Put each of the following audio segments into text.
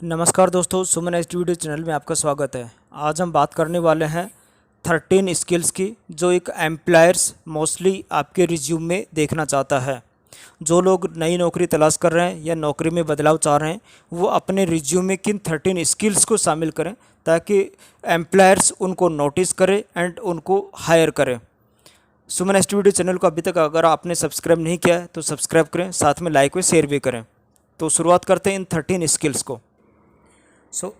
नमस्कार दोस्तों, सुमन H video channel में आपका स्वागत है। आज हम बात करने वाले हैं 13 स्किल्स की जो एक एम्प्लॉयर्स मोस्टली आपके रिज्यूम में देखना चाहता है। जो लोग नई नौकरी तलाश कर रहे हैं या नौकरी में बदलाव चाह रहे हैं वो अपने रिज्यूम में किन 13 स्किल्स को शामिल करें ताकि एम्प्लॉयर्स उनको नोटिस करें एंड उनको हायर करें। सुमन एच वीडियो चैनल को अभी तक अगर आपने सब्सक्राइब नहीं किया है तो सब्सक्राइब करें, साथ में लाइक व शेयर भी करें। तो शुरुआत करते हैं इन 13 स्किल्स को।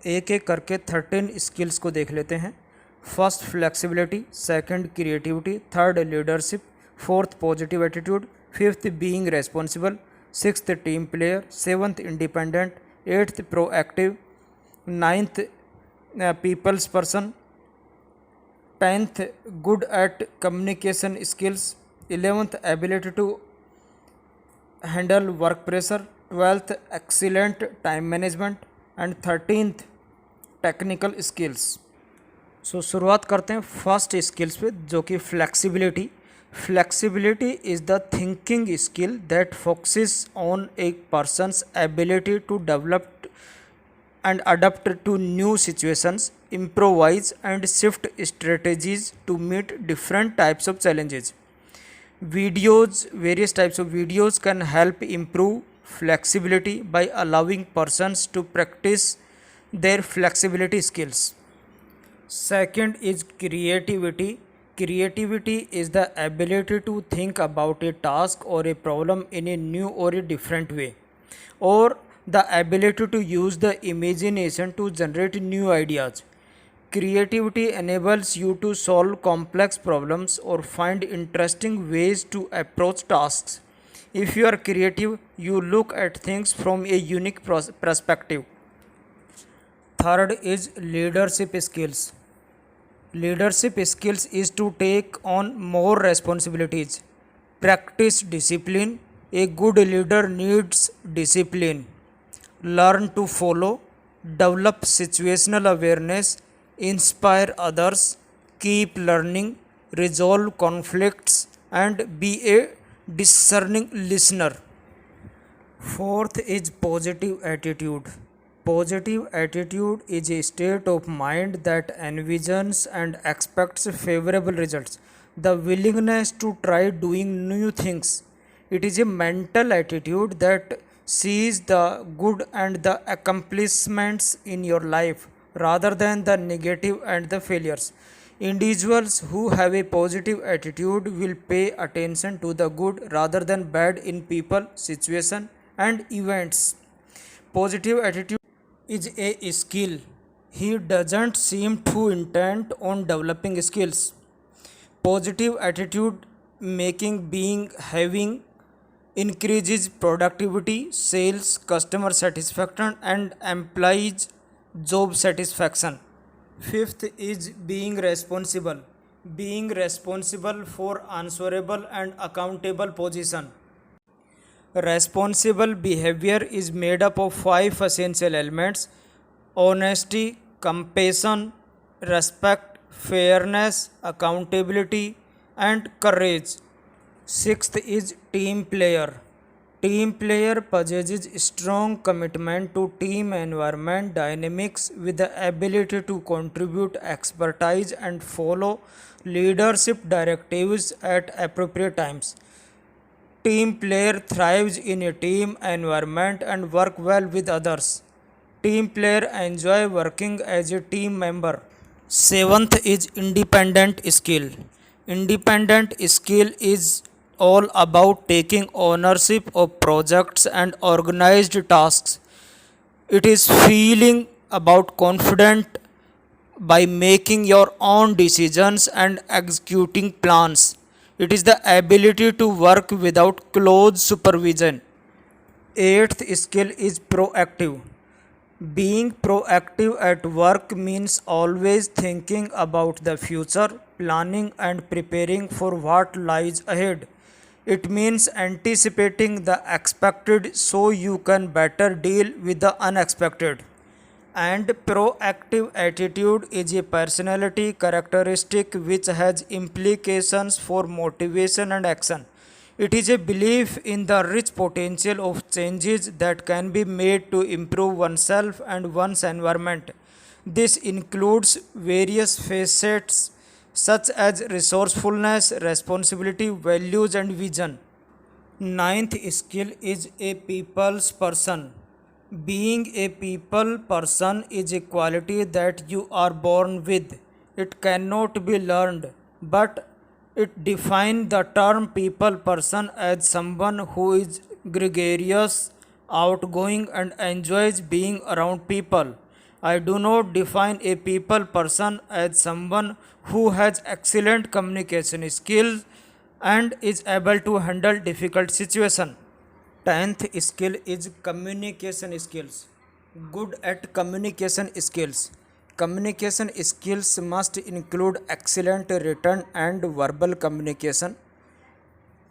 एक एक करके 13 स्किल्स को देख लेते हैं। First flexibility, second creativity, third leadership, fourth positive attitude, fifth being responsible, sixth team player, seventh independent, eighth proactive, ninth people's person, 10th good at communication skills, 11th ability to handle work pressure, 12th excellent time management and 13th technical skills. शुरुआत करते हैं first skills पे जो कि flexibility. Flexibility is the thinking skill that focuses on a person's ability to develop and adapt to new situations, improvise and shift strategies to meet different types of challenges. Various types of videos can help improve flexibility by allowing persons to practice their flexibility skills. Second is creativity. Creativity is the ability to think about a task or a problem in a new or a different way, or the ability to use the imagination to generate new ideas. Creativity enables you to solve complex problems or find interesting ways to approach tasks. If you are creative, you look at things from a unique perspective. Third is leadership skills. Leadership skills is to take on more responsibilities. Practice discipline. A good leader needs discipline. Learn to follow, develop situational awareness, inspire others, keep learning, resolve conflicts, and be a discerning listener. Fourth is positive attitude. Positive attitude is a state of mind that envisions and expects favorable results. The willingness to try doing new things. It is a mental attitude that sees the good and the accomplishments in your life rather than the negative and the failures. Individuals who have a positive attitude will pay attention to the good rather than bad in people, situation and events. Positive attitude is a skill. He doesn't seem too intent on developing skills. Positive attitude making being having increases productivity, sales, customer satisfaction and employees job satisfaction. Fifth is being responsible. Being responsible for answerable and accountable position. Responsible behavior is made up of 5 essential elements: honesty, compassion, respect, fairness, accountability and courage. Sixth is team player. Team player possesses strong commitment to team environment dynamics with the ability to contribute expertise and follow leadership directives at appropriate times. Team player thrives in a team environment and work well with others. Team player enjoy working as a team member. Seventh is independent skill. Independent skill is all about taking ownership of projects and organized tasks. It is feeling about confident by making your own decisions and executing plans. It is the ability to work without close supervision. Eighth skill is proactive. Being proactive at work means always thinking about the future, planning and preparing for what lies ahead. It means anticipating the expected so you can better deal with the unexpected. And proactive attitude is a personality characteristic which has implications for motivation and action. It is a belief in the rich potential of changes that can be made to improve oneself and one's environment. This includes various facets such as resourcefulness, responsibility, values, and vision. Ninth skill is a people's person. Being a people person is a quality that you are born with. It cannot be learned, but it defines the term people person as someone who is gregarious, outgoing, and enjoys being around people. I do not define a people person as someone who has excellent communication skills and is able to handle difficult situations. 10th skill is communication skills. Good at communication skills. Communication skills must include excellent written and verbal communication.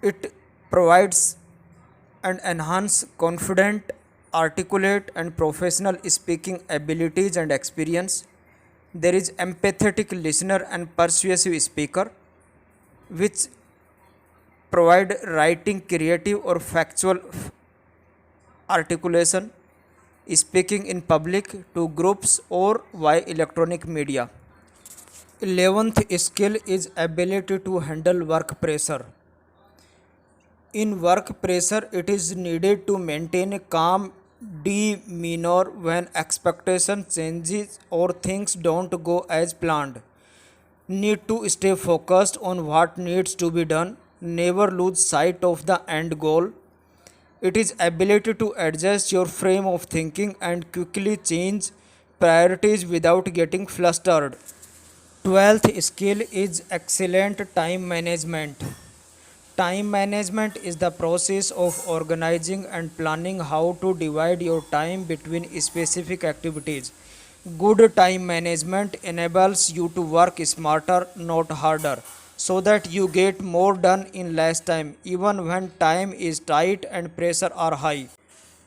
It provides and enhance confident, articulate, and professional speaking abilities and experience. There is empathetic listener and persuasive speaker, which provide writing, creative, or factual articulation, speaking in public, to groups, or via electronic media. 11th skill is ability to handle work pressure. In work pressure, it is needed to maintain a calm demeanor when expectation changes or things don't go as planned. Need to stay focused on what needs to be done. Never lose sight of the end goal. It is ability to adjust your frame of thinking and quickly change priorities without getting flustered. 12th skill is excellent time management. Time management is the process of organizing and planning how to divide your time between specific activities. Good time management enables you to work smarter, not harder, so that you get more done in less time, even when time is tight and pressure are high.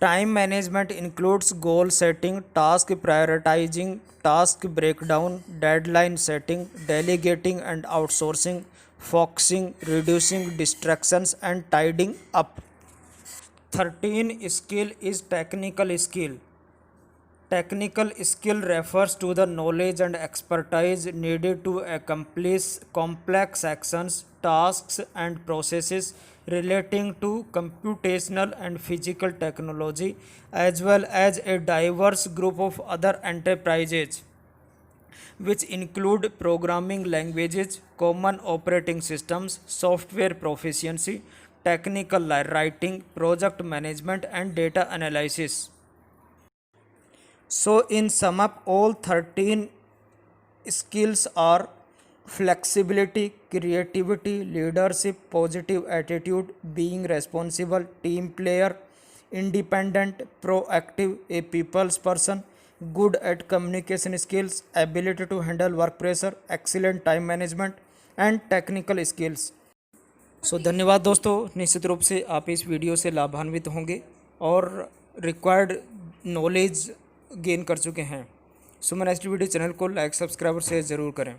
Time management includes goal setting, task prioritizing, task breakdown, deadline setting, delegating and outsourcing, focusing, reducing distractions, and tidying up. 13 skill is technical skill. Technical skill refers to the knowledge and expertise needed to accomplish complex actions, tasks, and processes relating to computational and physical technology, as well as a diverse group of other enterprises, which include programming languages, common operating systems, software proficiency, technical writing, project management, and data analysis. So, in sum up, all 13 skills are flexibility, creativity, leadership, positive attitude, being responsible, team player, independent, proactive, a people's person, good at communication skills, ability to handle work pressure, excellent time management, and technical skills. सो धन्यवाद दोस्तों, निश्चित रूप से आप इस video से लाभान्वित होंगे और रिक्वायर्ड नॉलेज गेन कर चुके हैं। सुमन एसटी वीडियो चैनल को लाइक, सब्सक्राइब और शेयर ज़रूर करें।